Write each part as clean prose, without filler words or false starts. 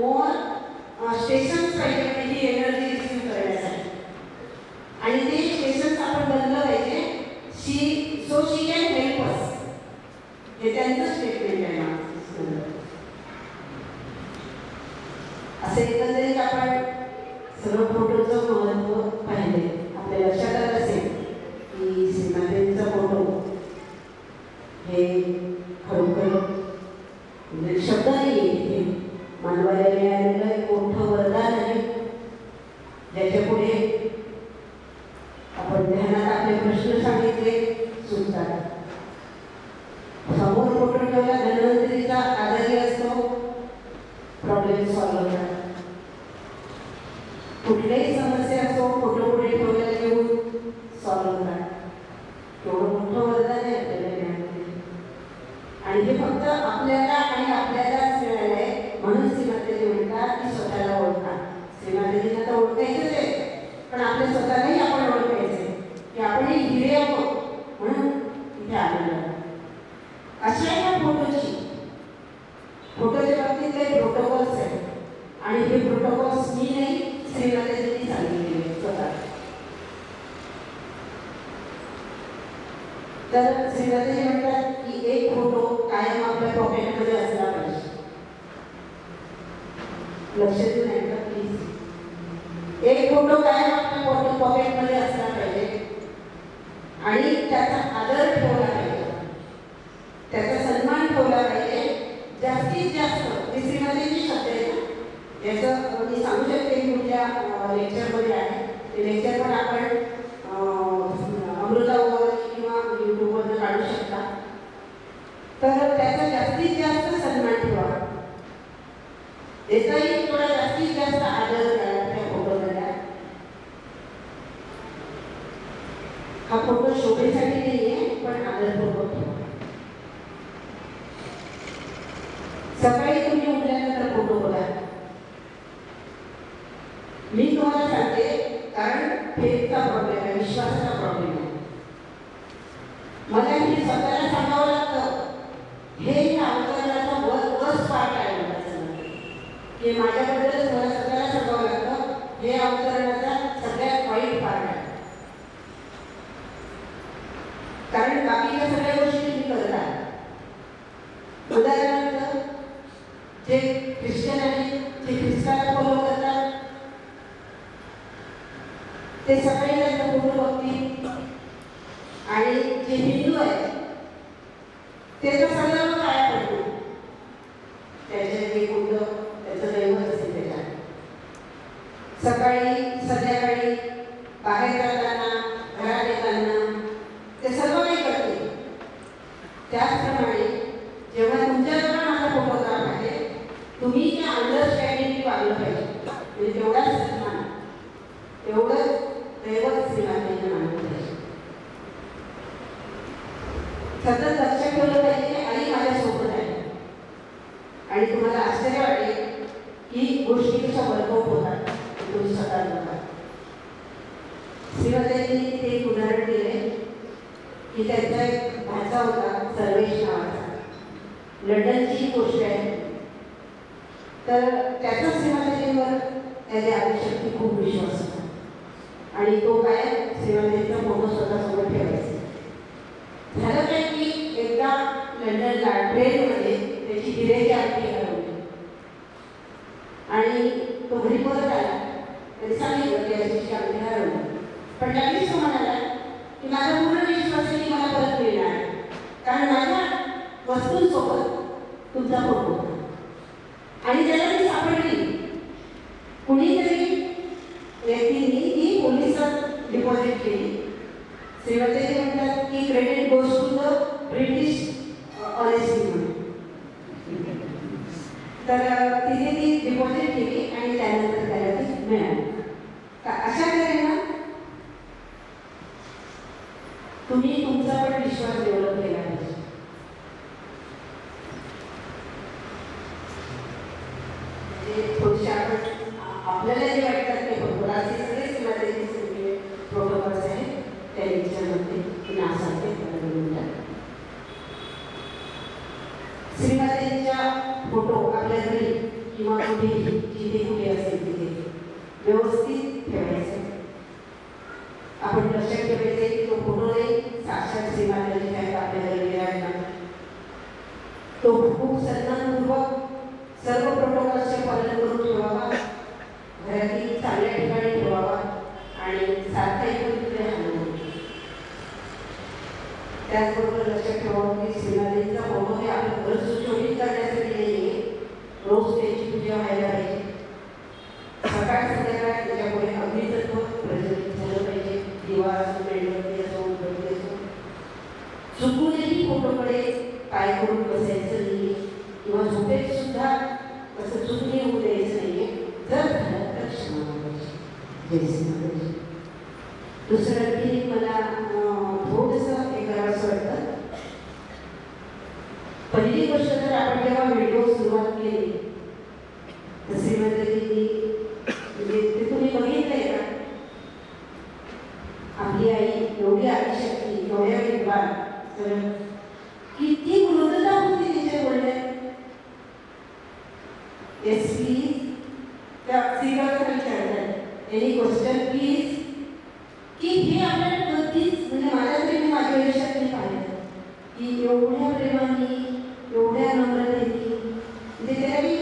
मोर stations पाहिजे ही energy receive करण्यासाठी. आणि ते स्टेशन्स आपण बनलं पाहिजे so she can help us. हे त्यांचं स्टेटमेंट आहे. असं एकंदरीत आपण सर्व फोटोचं महत्त्व पाहिले. आपल्या लक्षात आलं असेल की श्रीमातेंचा फोटो हे खरोखर शब्द नाही आहे, मानवाला मिळालेलं एक मोठं वरदान आहे, ज्याच्या पुढे आपण ध्यानात आपले प्रश्न सांगितले सुचतात. समोर फोटो ठेवला धन्वंतरीचा आधारी असतो, प्रॉब्लेम सॉल्व्ह होतात. कुठल्याही समस्या असो फोटो पुढे ठेवलेला घेऊन सॉल्व्ह होतात. तेवढं मोठं वरदान आहे आपल्याला मिळालेलं. आणि हे फक्त आपल्याला आणि आपल्यालाच मिळालं आहे. म्हणून श्रीमातेजी म्हणतात की स्वतःला ओळखा. श्रीमातेजींना तर ओळखायचंच आहे, पण आपल्या स्वतःलाही आपण ओळखायचं की आपणही हिरे आहोत. म्हणून इथे आलेलो आहे. अशा या फोटोच्या बाबतीत काही प्रोटोकॉल्स आहेत. आणि हे प्रोटोकॉल्स मी नाही, श्रीमातेजींनी सांगितलेले स्वतः. तर श्रीमातेजी म्हणतात की एक फोटो कायम आपल्या पॉकेटमध्ये असला पाहिजे. लक्ष देऊन ऐका प्लीज. एक फोटो कायम आपल्या पॉकेटमध्ये असला पाहिजे आणि त्याचा आदर ठेवला पाहिजे, त्याचा सन्मान ठेवला पाहिजे. जास्तीत जास्त श्रीमातेची शब्द आहे ना, याचं मी सांगू शकते की तुमच्या लेक्चरमध्ये आहे. ते लेक्चर पण आपण अमृतावर किंवा यूट्यूबवरनं काढू शकता. तर त्याचा जास्तीत जास्त सन्मान ठेवा, त्याचाही थोडा जास्तीत जास्त आदर करा त्या फोटोला. हा फोटो शोभेसाठी नाही आहे, पण आदरपूर्वक ठेवा. सकाळी तुम्ही उठल्यानंतर फोटो बघा. मी तुम्हाला सांगते, कारण फेथचा प्रॉब्लेम आहे, विश्वासाचा प्रॉब्लेम आहे. मला हे स्वतःला सांगावं लागतं. हे अवतरणाचा वर्स्ट पार्ट आहे मला सांगते की माझ्याबद्दलच मला स्वतःला सांगावं लागतं. हे अवतरणाचा सगळ्यात वाईट पार्ट आहे. कारण बाकीच्या सगळ्या गोष्टी तुम्ही करता. उदाहरणार्थ जे ख्रिश्चन आहेत, जे ख्रिस्ताला फॉलो करतात, ते सगळे त्यांचा फोटो बघतील. आणि जे हिंदू आहेत ते तर सगळं काय पडतो, त्याचे जे कुंड त्याचं दैवत असेल त्याच्यात. सकाळी संध्याकाळी बाहेर जाताना घरात येताना ते सर्व काही करते. त्याचप्रमाणे जेव्हा तुमच्याजवळ माझा फोटोग्राफ आहे, तुम्ही त्या अंडरस्टँडिंगने वागलं पाहिजे. म्हणजे तेवढाच सन्मान, तेवढंच दैवत श्रीमातेने मानलं पाहिजे. सतत लक्षात ठेवलं पाहिजे की आई माझ्यासोबत आहे. आणि तुम्हाला आश्चर्य वाटेल की गोष्टी कशा वर्कआउट होतात तुम्ही स्वतः बघा. श्रीमातेजींनी तिथे एक उदाहरण दिले की त्यांचा एक भाचा होता सर्वेश नावाचा, लंडनची गोष्ट आहे. तर त्याचा श्रीमातेजींवर त्याच्या आदिशक्ती खूप विश्वास होता. आणि तो काय श्रीमातेजींचा फोटो स्वतःसोबत ठेवायचा. झालं काय की एकदा लंडनला ट्रेनमध्ये त्याची हिरेची आरती हरवली आणि तो घरी परत आला. त्याने सांगितलं की अशी आरती हरवली. पण लगेच तो म्हणाला की माझा पूर्ण विश्वास आहे की मला परत मिळणार, कारण माझ्या वस्तूंसोबत तुमचा फोटो होता. आणि त्याला ती सापडली. कुणीतरी व्यक्तींनी ती पोलिसात डिपॉझिट केली. श्रीमातेजी म्हणतात की credit goes to the British honesty म्हणून. तर तिने ती डिपॉझिट केली आणि त्यानंतर त्याला ती मिळाली. अशा तऱ्हेनं तुम्ही तुमचा पण विश्वास डेव्हलप केला पाहिजे. थोडीशी आपण आपल्याला जे वाटतात ते बरोबर असे सगळे श्रीमातेजींचे प्रोटोकॉल्स आहेत त्या लेक्चरमध्ये नासारखे म्हणतात. श्रीमातेजींच्या फोटो आपल्या घरी किंवा कुठे जिथे कुठे असेल तिथे व्यवस्थित ठेवायचं. आपण लक्षात ठेवायचं की तो फोटो नाही साक्षात श्रीमाताजी आहेत आपल्याला विराजमान. तो खूप सन्मानपूर्वक सर्व प्रोटोकॉलचे पालन करून ठेवावा, घरातील चांगल्या ठिकाणी ठेवावा आणि सारखा इकडे तिकडे हलवू. त्याचबरोबर लक्षात ठेवावं की श्रीमाताजींचा फोटो हे आपलं घर सुशोभित करण्यासाठी नाही आहे, रोज त्याची पूजा व्हायला पाहिजे. सकाळ संध्याकाळ त्याच्यापुढे अग्नितत्व प्रज्वलित झालं पाहिजे. दिवा असो, मेणबत्ती असो, उदबत्ती असो. चुकूनही फोटोकडे पाय करून बसायचं नाही किंवा झोपेत सुद्धा असं चुकून होऊ द्यायचं नाहीये. जर झालं तर क्षमा मागायची. जय श्रीमाताजी. दुसरं की मला थोडंसं हे करावंसं वाटतं. पहिली गोष्ट तर आपण जेव्हा व्हिडिओ सुरुवात केली तर श्रीमाताजींनी म्हणजे ते तुम्ही बघितलंय का? आपली आई एवढी आदिशक्ती, एवढ्या विद्वान, तर किती मृदता होती तिच्या बोलण्यात. येस प्लीज, त्या स्पीकरला विचारतात एनी क्वेश्चन प्लीज, की हे आपल्याला कधीच म्हणजे माझ्या तरी मी माझ्या आयुष्यात नाही पाहिलं की एवढ्या प्रेमाने एवढ्या नम्रतेने म्हणजे त्यावेळी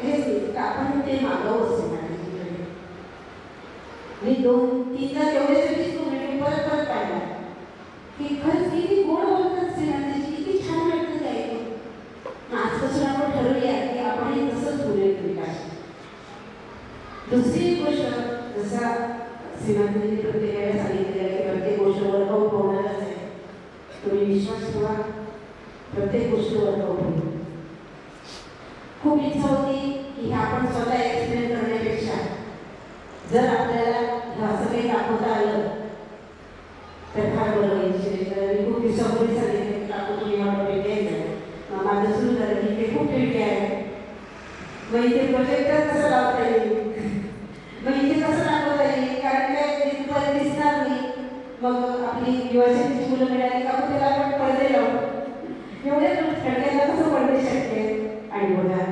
हेच नाही आपण ते मागावं असते माझ्याकडे. मी 2-3दा तेवढ्यासाठीच तो व्हिडिओ परत परत पाहिला की खरंच किती गोड बोलतात श्रीमाताजी, किती छान वाटतं ते ऐकून. आजपासून आपण ठरवूया की आपणही तसंच बोलूया विकास. दुसरी गोष्ट जसा श्रीमाताजींनी प्रत्येक वेळेला सांगितलेलं आहे की प्रत्येक गोष्ट वर्कआउट होणारच आहे. तुम्ही विश्वास ठेवा, प्रत्येक गोष्ट वर्कआउट होईल. खूप इच्छा होती की आपण स्वतः एक्सप्लेन करण्यापेक्षा जर आपल्याला असं काही दाखवता आलं तर फार बरं होईल. मी खूप दिवसापूर्वी सांगितलं की काकू तुम्ही मला भेटे आहे, माझं सुरू झालं की ते खूप भेटे आहे. मग इथे प्रोजेक्टर कसं लावता येईल, मग इथे कसं दाखवता येईल, कारण काय तिथं दिसणार नाही. मग आपली युवाशक्तीची मुलं मिळाली का त्याला आपण पडदे लावू. एवढ्या खडक्याला कसं पडदे शक्य आहे. आणि बघा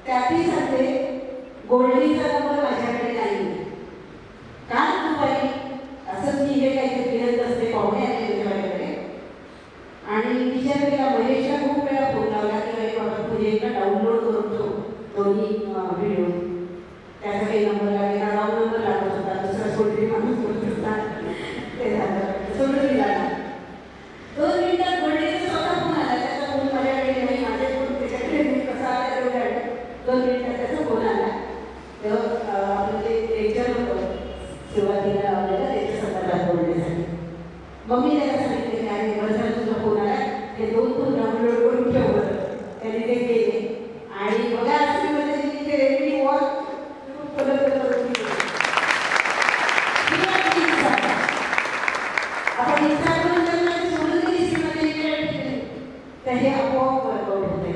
त्यातही सांगते गोल्डीचा नंबर माझ्याकडे नाही. का दुपारी असंच मी हे काहीतरी फिरत असते, पाहुणे आले माझ्याकडे आणि विचार केला. महेशला खूप वेळा फोन लावला की अरे बाबा तुझे एकदा डाउनलोड करून ठेव दोन्ही व्हिडिओ. त्याचा काही नंबर लागेल ना, रॉंग नंबर लागत होता, दुसरा सोडली माणूस बोलत होता, ते झालं सोडून दिला. 2 मिनिटात गोल्डीचा स्वतः फोन आला. त्याचा फोन माझ्याकडे नाही, माझे फोन त्याच्याकडे मी कसा आला तेवढ्या 2 मिनिटात त्याचा फोन आला. तेव्हा आपलं ते लेक्चर होतं सुरुवातीला लावलेलं त्याच्या संदर्भात बोलण्यासाठी. मग मी त्याला सांगितलं की अरे बरं तुझा फोन आला, ते 2 फोन डाउनलोड करून ठेवलं. त्यांनी ते केले आणि बघा श्रीमाताजी ते रेडी वॉच आपण इच्छा करून जर सोडून दिली श्रीमाताजी तर हे आपोआप वर्कआउट होते.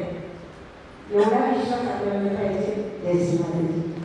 एवढा विश्वास आपल्याला पाहिजे. जय श्रीमाताजी.